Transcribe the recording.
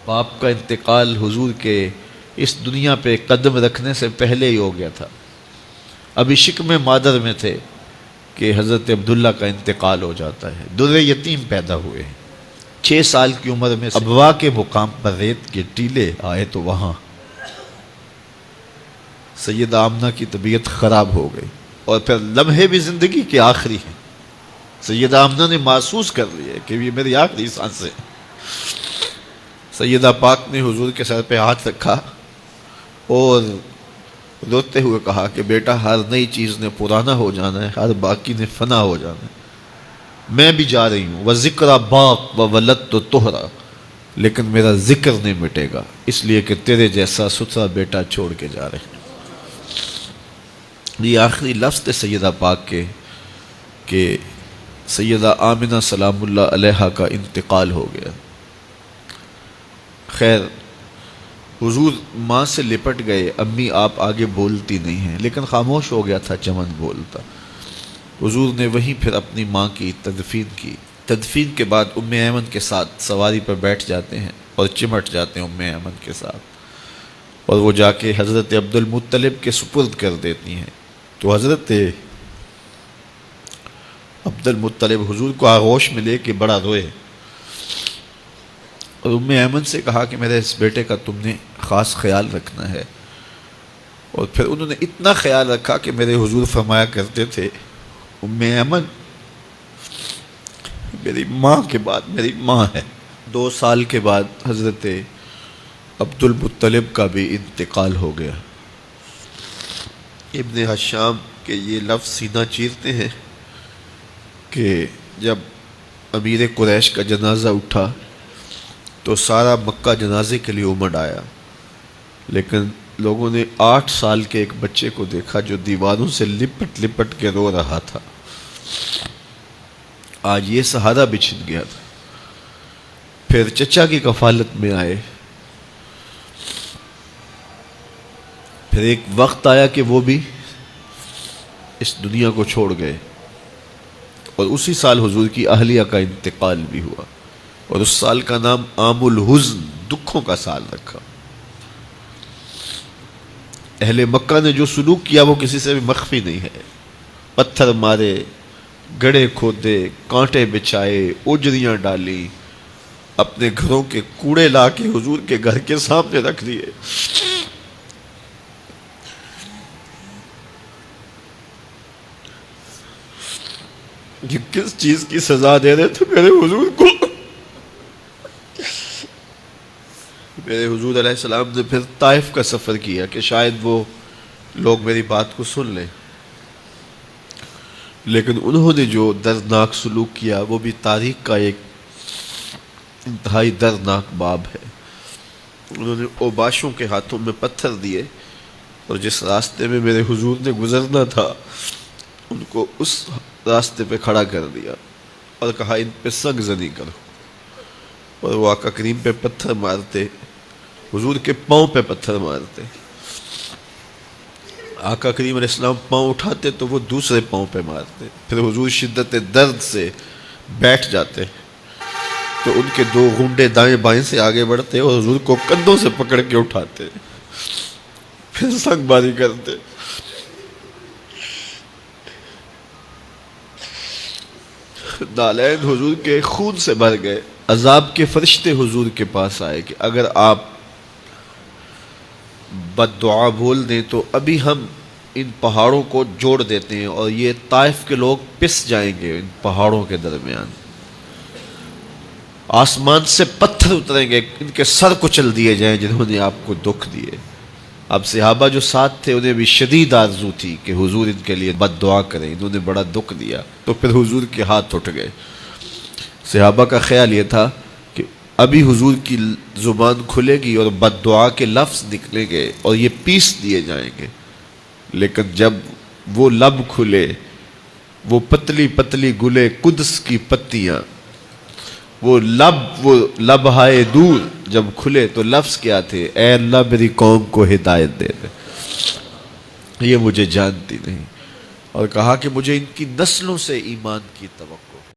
باپ کا انتقال حضور کے اس دنیا پہ قدم رکھنے سے پہلے ہی ہو گیا تھا. ابھی شکم مادر میں تھے کہ حضرت عبداللہ کا انتقال ہو جاتا ہے. در یتیم پیدا ہوئے ہیں. 6 سال کی عمر میں ابوا کے مقام پر ریت کے ٹیلے آئے تو وہاں سیدہ آمنہ کی طبیعت خراب ہو گئی، اور پھر لمحے بھی زندگی کے آخری ہیں. سیدہ آمنہ نے محسوس کر لیا کہ یہ میری آخری سانسیں. سیدہ پاک نے حضور کے سر پہ ہاتھ رکھا اور روتے ہوئے کہا کہ بیٹا، ہر نئی چیز نے پرانا ہو جانا ہے، ہر باقی نے فنا ہو جانا ہے. میں بھی جا رہی ہوں، وَذِكْرَ بَاق وَوَلَدْتُ طُهْرًا، لیکن میرا ذکر نہیں مٹے گا، اس لیے کہ تیرے جیسا ستھرا بیٹا چھوڑ کے جا رہے ہیں. یہ آخری لفظ تھے سیدہ پاک کے کہ سیدہ آمنہ سلام اللہ علیہا کا انتقال ہو گیا. خیر، حضور ماں سے لپٹ گئے. امی آپ آگے بولتی نہیں ہیں، لیکن خاموش ہو گیا تھا چمن بولتا. حضور نے وہیں پھر اپنی ماں کی تدفین کی. تدفین کے بعد ام ایمن کے ساتھ سواری پر بیٹھ جاتے ہیں اور چمٹ جاتے ہیں ام ایمن کے ساتھ، اور وہ جا کے حضرت عبد المطلب کے سپرد کر دیتی ہیں. تو حضرت عبد المطلب حضور کو آغوش میں لے کے بڑا روئے اور ام ایمن سے کہا کہ میرے اس بیٹے کا تم نے خاص خیال رکھنا ہے. اور پھر انہوں نے اتنا خیال رکھا کہ میرے حضور فرمایا کرتے تھے، ام ایمن میری ماں کے بعد میری ماں ہے. 2 سال کے بعد حضرت عبد المطلب کا بھی انتقال ہو گیا. ابن حشام کے یہ لفظ سینہ چیرتے ہیں کہ جب امیر قریش کا جنازہ اٹھا تو سارا مکہ جنازے کے لیے امڑ آیا، لیکن لوگوں نے 8 سال کے ایک بچے کو دیکھا جو دیواروں سے لپٹ لپٹ کے رو رہا تھا. آج یہ سہارا بچھن گیا تھا. پھر چچا کی کفالت میں آئے. پھر ایک وقت آیا کہ وہ بھی اس دنیا کو چھوڑ گئے، اور اسی سال حضور کی اہلیہ کا انتقال بھی ہوا، اور اس سال کا نام عام الحزن، دکھوں کا سال رکھا. اہل مکہ نے جو سلوک کیا وہ کسی سے بھی مخفی نہیں ہے. پتھر مارے، گڑھے کھودے، کانٹے بچھائے، اجریاں ڈالی، اپنے گھروں کے کوڑے لا کے حضور کے گھر کے سامنے رکھ دیے. یہ کس چیز کی سزا دے رہے تھے میرے حضور کو؟ میرے حضور علیہ السلام نے پھر طائف کا سفر کیا کہ شاید وہ لوگ میری بات کو سن لیں، لیکن انہوں نے جو دردناک سلوک کیا وہ بھی تاریخ کا ایک انتہائی دردناک باب ہے. انہوں نے اوباشوں کے ہاتھوں میں پتھر دیے، اور جس راستے میں میرے حضور نے گزرنا تھا ان کو اس راستے پہ کھڑا کر دیا اور کہا ان پہ سنگ زنی کرو. اور وہ آقا کریم پہ پتھر مارتے، حضور کے پاؤں پہ پتھر مارتے. آقا کریم علیہ السلام پاؤں اٹھاتے تو وہ دوسرے پاؤں پہ مارتے. پھر حضور شدت درد سے بیٹھ جاتے تو ان کے 2 گھنڈے دائیں بائیں سے آگے بڑھتے اور حضور کو کندھوں سے پکڑ کے اٹھاتے، پھر سنگ باری کرتے. نالین حضور کے خون سے بھر گئے. عذاب کے فرشتے حضور کے پاس آئے کہ اگر آپ بد دعا بول دیں تو ابھی ہم ان پہاڑوں کو جوڑ دیتے ہیں اور یہ طائف کے لوگ پس جائیں گے. ان پہاڑوں کے درمیان آسمان سے پتھر اتریں گے، ان کے سر کچل دیے جائیں جنہوں نے آپ کو دکھ دیے. اب صحابہ جو ساتھ تھے انہیں بھی شدید آرزو تھی کہ حضور ان کے لیے بد دعا کریں، انہوں نے بڑا دکھ دیا. تو پھر حضور کے ہاتھ اٹھ گئے. صحابہ کا خیال یہ تھا کہ ابھی حضور کی زبان کھلے گی اور بد دعا کے لفظ نکلیں گے اور یہ پیس دیے جائیں گے. لیکن جب وہ لب کھلے، وہ پتلی پتلی گلے قدس کی پتیاں، وہ لب ہائے دور جب کھلے تو لفظ کیا تھے؟ اے اللہ میری قوم کو ہدایت دے دے، یہ مجھے جانتی نہیں. اور کہا کہ مجھے ان کی نسلوں سے ایمان کی توقع